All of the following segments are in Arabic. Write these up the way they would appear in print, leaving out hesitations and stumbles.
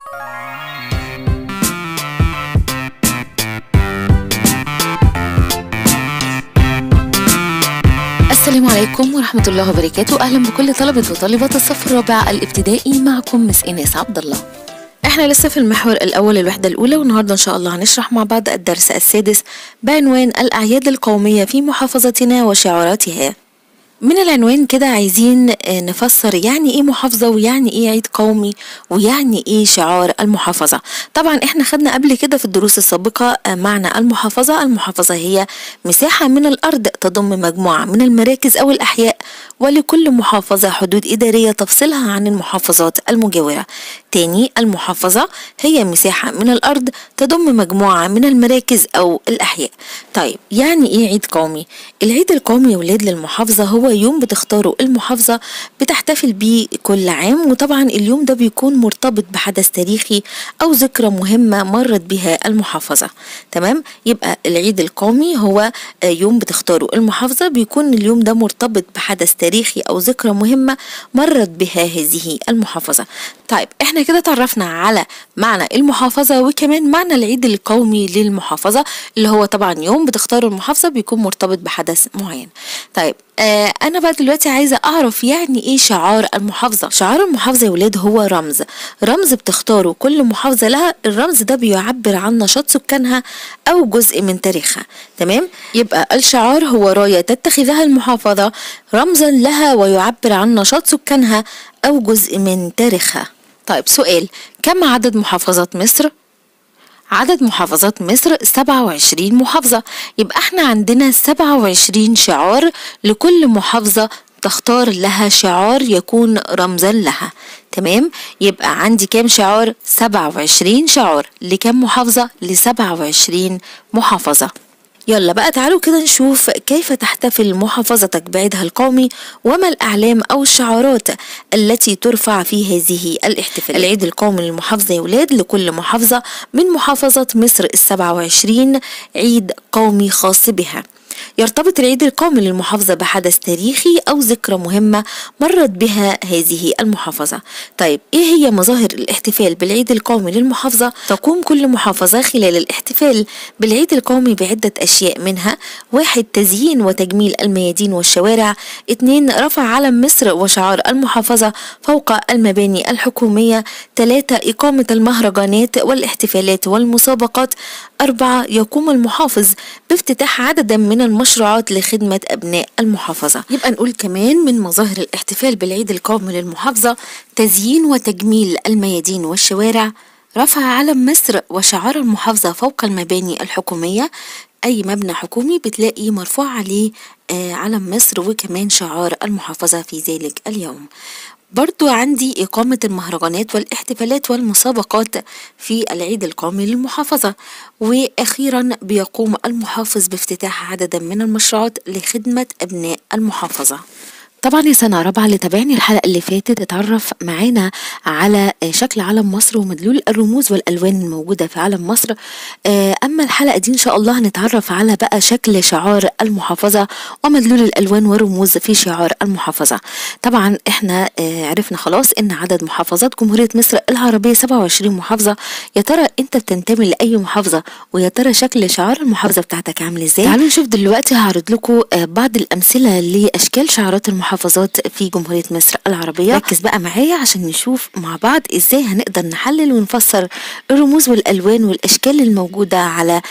السلام عليكم ورحمة الله وبركاته. أهلا بكل طلبة وطالبات الصف الرابع الابتدائي، معكم مس إيناس عبد الله. احنا لسه في المحور الأول الوحدة الأولى، والنهاردة إن شاء الله هنشرح مع بعض الدرس السادس بعنوان الأعياد القومية في محافظتنا وشعاراتها. من العنوان كده عايزين نفسر يعني ايه محافظة، ويعني ايه عيد قومي، ويعني ايه شعار المحافظة. طبعا احنا خدنا قبل كده في الدروس السابقة معنى المحافظة. المحافظة هي مساحة من الأرض تضم مجموعة من المراكز أو الأحياء، ولكل محافظة حدود إدارية تفصلها عن المحافظات المجاورة. تاني، المحافظة هي مساحة من الأرض تضم مجموعة من المراكز أو الأحياء. طيب يعني ايه عيد قومي؟ العيد القومي يا ولاد للمحافظة هو يوم بتختاره المحافظة بتحتفل بيه كل عام، وطبعا اليوم ده بيكون مرتبط بحدث تاريخي أو ذكرى مهمة مرت بها المحافظة. تمام؟ يبقى العيد القومي هو يوم بتختاره المحافظة، بيكون اليوم ده مرتبط بحدث تاريخي أو ذكرى مهمة مرت بها هذه المحافظة. طيب احنا كده تعرفنا على معنى المحافظة وكمان معنى العيد القومي للمحافظة، اللي هو طبعا يوم بتختاره المحافظة بيكون مرتبط بحدث معين. طيب انا بقى دلوقتي عايزة اعرف يعني ايه شعار المحافظة. شعار المحافظة يا ولاد هو رمز بتختاره كل محافظة لها. الرمز ده بيعبر عن نشاط سكانها او جزء من تاريخها. تمام؟ يبقى الشعار هو راية تتخذها المحافظة رمزا لها ويعبر عن نشاط سكانها او جزء من تاريخها. طيب سؤال، كم عدد محافظات مصر؟ عدد محافظات مصر 27 محافظة. يبقى احنا عندنا 27 شعار، لكل محافظة تختار لها شعار يكون رمزا لها. تمام؟ يبقى عندي كام شعار؟ 27 شعار. لكم محافظة؟ ل27 محافظة. يلا بقى تعالوا كده نشوف كيف تحتفل محافظتك بعيدها القومي، وما الأعلام أو الشعارات التي ترفع في هذه الاحتفالات. العيد القومي للمحافظة يا ولاد لكل محافظة من محافظة مصر 27 عيد قومي خاص بها. يرتبط العيد القومي للمحافظة بحدث تاريخي أو ذكرى مهمة مرت بها هذه المحافظة. طيب إيه هي مظاهر الاحتفال بالعيد القومي للمحافظة؟ تقوم كل محافظة خلال الاحتفال بالعيد القومي بعدة أشياء، منها 1. تزيين وتجميل الميادين والشوارع. 2. رفع علم مصر وشعار المحافظة فوق المباني الحكومية. 3. إقامة المهرجانات والاحتفالات والمسابقات. 4. يقوم المحافظ بافتتاح عددا من المشروعات لخدمة أبناء المحافظة. يبقى نقول كمان من مظاهر الاحتفال بالعيد القومي للمحافظة تزيين وتجميل الميادين والشوارع، رفع علم مصر وشعار المحافظة فوق المباني الحكومية. أي مبنى حكومي بتلاقي مرفوع عليه علم مصر وكمان شعار المحافظة في ذلك اليوم. برضو عندي إقامة المهرجانات والاحتفالات والمسابقات في العيد القومي للمحافظة. وأخيرا بيقوم المحافظ بافتتاح عددا من المشروعات لخدمة أبناء المحافظة. طبعا يا سنة رابعة اللي تابعني الحلقة اللي فاتت اتعرف معانا على شكل علم مصر ومدلول الرموز والألوان الموجودة في علم مصر. أما الحلقة دي إن شاء الله هنتعرف على بقى شكل شعار المحافظة ومدلول الألوان والرموز في شعار المحافظة. طبعا احنا عرفنا خلاص إن عدد محافظات جمهورية مصر العربية 27 محافظة. يا ترى أنت بتنتمي لأي محافظة؟ ويا ترى شكل شعار المحافظة بتاعتك عامل إزاي؟ تعالوا نشوف دلوقتي. هعرض لكم بعض الأمثلة لأشكال شعارات المحافظات في جمهورية مصر العربية. ركز بقى معايا عشان نشوف مع بعض ازاي هنقدر نحلل ونفسر الرموز والألوان والأشكال الموجودة على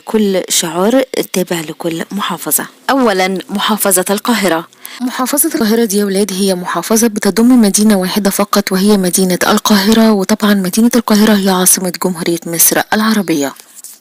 كل شعار تابع لكل محافظة. أولا محافظة القاهرة. محافظة القاهرة دي يا ولاد هي محافظة بتضم مدينة واحدة فقط، وهي مدينة القاهرة. وطبعا مدينة القاهرة هي عاصمة جمهورية مصر العربية.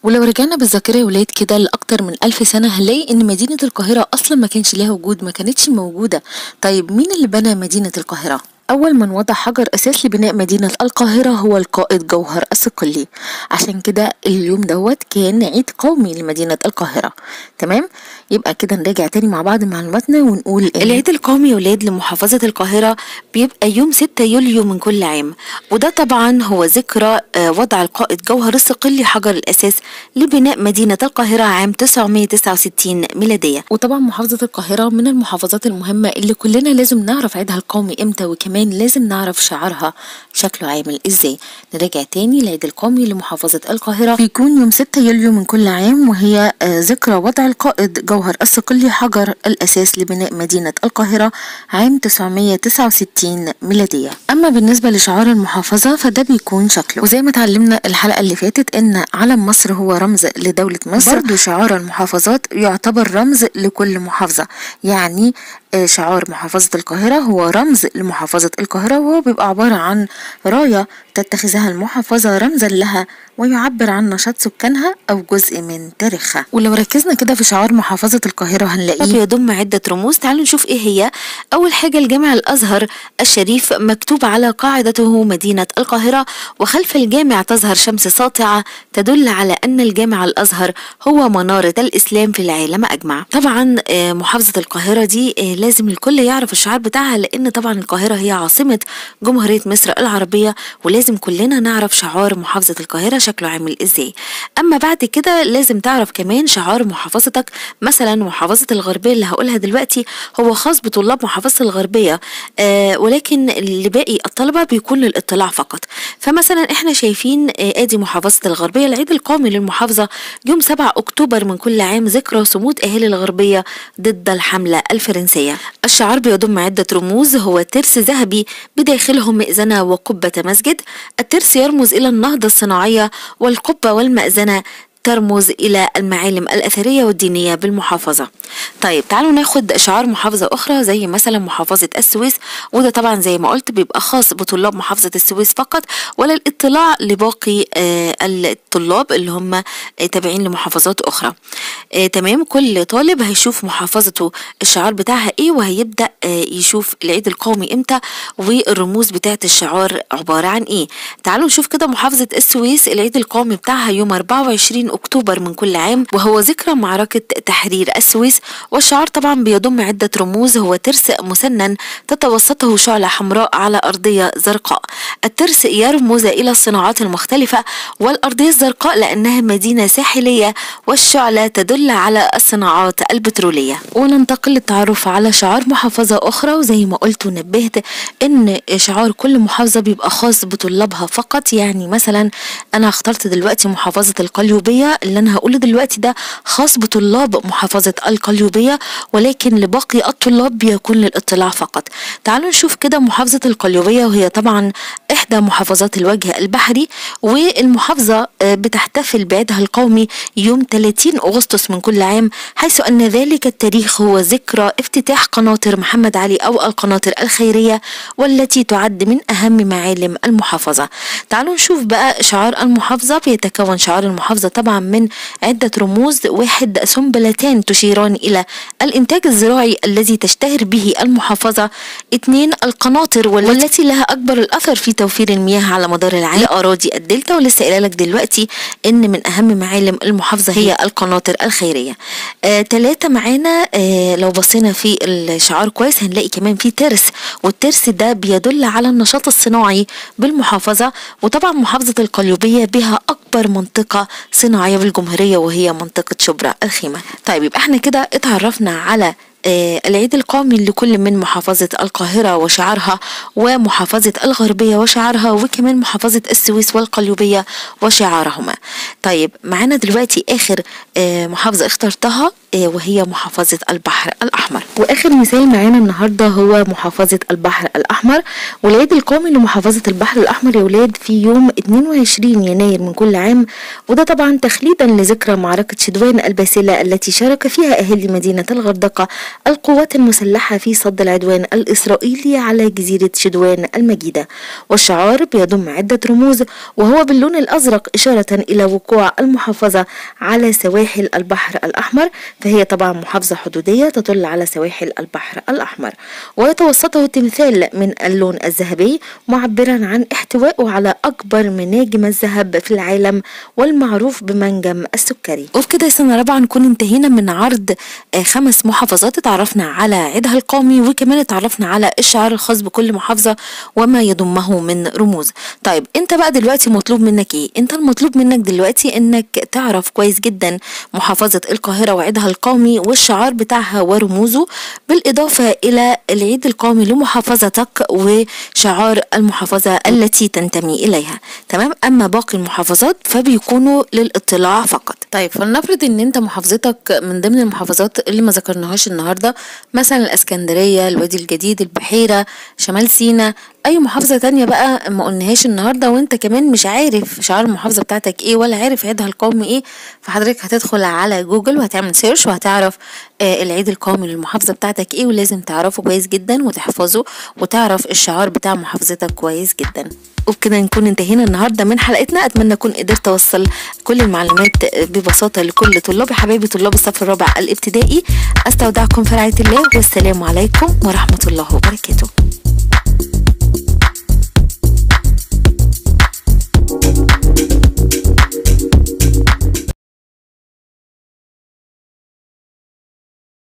ولو رجعنا بالذاكرة يا ولاد كده لأكتر من 1000 سنة هنلاقي إن مدينة القاهرة أصلا ما كانش لها وجود، ما كانتش موجودة. طيب مين اللي بنى مدينة القاهرة؟ أول من وضع حجر أساس لبناء مدينة القاهرة هو القائد جوهر الصقلي. عشان كده اليوم دوت كان عيد قومي لمدينة القاهرة. تمام؟ يبقى كده نراجع تاني مع بعض معلوماتنا ونقول العيد القومي يا ولاد لمحافظة القاهرة بيبقى يوم 6 يوليو من كل عام، وده طبعا هو ذكرى وضع القائد جوهر الصقلي حجر الأساس لبناء مدينة القاهرة عام 969 ميلادية. وطبعا محافظة القاهرة من المحافظات المهمة اللي كلنا لازم نعرف عيدها القومي امتى وكمان كمان لازم نعرف شعارها شكله عامل ازاي. نراجع تاني، العيد القومي لمحافظة القاهرة بيكون يوم 6 يوليو من كل عام، وهي ذكرى وضع القائد جوهر الصقلي حجر الأساس لبناء مدينة القاهرة عام 969 ميلادية. أما بالنسبة لشعار المحافظة فده بيكون شكله، وزي ما اتعلمنا الحلقة اللي فاتت إن علم مصر هو رمز لدولة مصر، برضو شعار المحافظات يعتبر رمز لكل محافظة. يعني شعار محافظة القاهرة هو رمز لمحافظة القاهرة، وهو بيبقى عبارة عن راية تتخذها المحافظة رمزا لها ويعبر عن نشاط سكانها أو جزء من تاريخها. ولو ركزنا كده في شعار محافظة القاهرة هنلاقيه بيضم عدة رموز. تعالوا نشوف ايه هي. أول حاجة الجامع الأزهر الشريف مكتوب على قاعدته مدينة القاهرة، وخلف الجامع تظهر شمس ساطعة تدل على أن الجامع الأزهر هو منارة الإسلام في العالم أجمع. طبعا محافظة القاهرة دي لازم الكل يعرف الشعار بتاعها، لأن طبعا القاهرة هي عاصمة جمهورية مصر العربية، ولازم كلنا نعرف شعار محافظة القاهرة شكله عامل ازاي. أما بعد كده لازم تعرف كمان شعار محافظتك. مثلا محافظة الغربية اللي هقولها دلوقتي هو خاص بطلاب محافظة الغربية، ولكن لباقي الطلبة بيكون للاطلاع فقط. فمثلا احنا شايفين ادي محافظة الغربية، العيد القومي للمحافظة يوم 7 أكتوبر من كل عام، ذكرى صمود أهالي الغربية ضد الحملة الفرنسية. الشعار بيضم عدة رموز، هو ترس ذهبي بداخله مئذنة وقبة مسجد. الترس يرمز إلى النهضة الصناعية، والقبة والمئذنة ترمز إلى المعالم الأثرية والدينية بالمحافظة. طيب تعالوا ناخد شعار محافظة أخرى زي مثلا محافظة السويس، وده طبعا زي ما قلت بيبقى خاص بطلاب محافظة السويس فقط، ولا الاطلاع لباقي الطلاب اللي هم تابعين لمحافظات أخرى. تمام، كل طالب هيشوف محافظته الشعار بتاعها ايه، وهيبدأ يشوف العيد القومي امتى والرموز بتاعت الشعار عبارة عن ايه. تعالوا نشوف كده محافظة السويس، العيد القومي بتاعها يوم 24 أكتوبر من كل عام، وهو ذكرى معركة تحرير السويس. والشعار طبعا بيضم عدة رموز، هو ترس مسنن تتوسطه شعلة حمراء على أرضية زرقاء. الترس يرمز إلى الصناعات المختلفة، والأرضية الزرقاء لأنها مدينة ساحلية، والشعلة تدل على الصناعات البترولية. وننتقل للتعرف على شعار محافظة أخرى، وزي ما قلت ونبهت إن شعار كل محافظة بيبقى خاص بطلابها فقط. يعني مثلا أنا اخترت دلوقتي محافظة القليوبية، اللي أنا هقوله دلوقتي ده خاص بطلاب محافظة القليوبية، ولكن لباقي الطلاب بيكون للاطلاع فقط. تعالوا نشوف كده محافظة القليوبية، وهي طبعا إحدى محافظات الوجه البحري، والمحافظة بتحتفل بعيدها القومي يوم 30 أغسطس من كل عام، حيث أن ذلك التاريخ هو ذكرى افتتاح قناطر محمد علي أو القناطر الخيرية، والتي تعد من أهم معالم المحافظة. تعالوا نشوف بقى شعار المحافظة. بيتكون شعار المحافظة طبعا من عدة رموز. 1 سنبلتان تشيران إلى الإنتاج الزراعي الذي تشتهر به المحافظة. 2 القناطر والتي لها أكبر الأثر في توفير المياه على مدار العام لأراضي الدلتا، ولسه قايله لك دلوقتي إن من أهم معالم المحافظة هي القناطر الخيرية. 3 معانا لو بصينا في الشعار كويس هنلاقي كمان في ترس، والترس ده بيدل على النشاط الصناعي بالمحافظة. وطبعا محافظة القليوبية بها أكبر منطقة صناعية بالجمهورية، وهي منطقة شبرا الخيمة. طيب يبقى احنا كده اتعرفنا على العيد القومي لكل من محافظة القاهرة وشعارها، ومحافظة الغربية وشعارها، وكمان محافظة السويس والقليوبية وشعارهما. طيب معانا دلوقتي آخر محافظة اخترتها، وهي محافظة البحر الأحمر. وآخر مثال معانا النهاردة هو محافظة البحر الأحمر. والعيد القومي لمحافظة البحر الأحمر يا ولاد في يوم 22 يناير من كل عام، وده طبعا تخليدا لذكرى معركة شدوان الباسلة التي شارك فيها أهالي مدينة الغردقة القوات المسلحة في صد العدوان الإسرائيلي على جزيرة شدوان المجيدة. والشعار بيضم عدة رموز، وهو باللون الأزرق إشارة إلى وقوع المحافظة على سواحل البحر الأحمر، فهي طبعا محافظة حدودية تطل على سواحل البحر الأحمر. ويتوسطه تمثال من اللون الذهبي معبرا عن احتوائه على أكبر مناجم الذهب في العالم، والمعروف بمنجم السكري. وبكده سنة رابعة نكون انتهينا من عرض 5 محافظات. اتعرفنا على عيدها القومي، وكمان اتعرفنا على الشعار الخاص بكل محافظة وما يضمه من رموز. طيب انت بقى دلوقتي مطلوب منك ايه؟ انت المطلوب منك دلوقتي انك تعرف كويس جدا محافظة القاهرة وعيدها القومي والشعار بتاعها ورموزه، بالإضافة إلى العيد القومي لمحافظتك وشعار المحافظة التي تنتمي إليها. تمام. أما باقي المحافظات فبيكونوا للاطلاع فقط. طيب فلنفرض ان انت محافظتك من ضمن المحافظات اللي ما ذكرناهاش النهارده، مثلا الاسكندريه، الوادي الجديد، البحيره، شمال سيناء، اي محافظه تانية بقى ما قلناهاش النهارده، وانت كمان مش عارف شعار المحافظه بتاعتك ايه ولا عارف عيدها القومي ايه، فحضرتك هتدخل على جوجل وهتعمل سيرش وهتعرف العيد القومي للمحافظه بتاعتك ايه، ولازم تعرفه كويس جدا وتحفظه وتعرف الشعار بتاع محافظتك كويس جدا. وبكده نكون انتهينا النهارده من حلقتنا. اتمنى اكون قدرت اوصل كل المعلومات ببساطه لكل طلابي حبايبي طلاب الصف الرابع الابتدائي. استودعكم في رعايه الله، والسلام عليكم ورحمه الله وبركاته.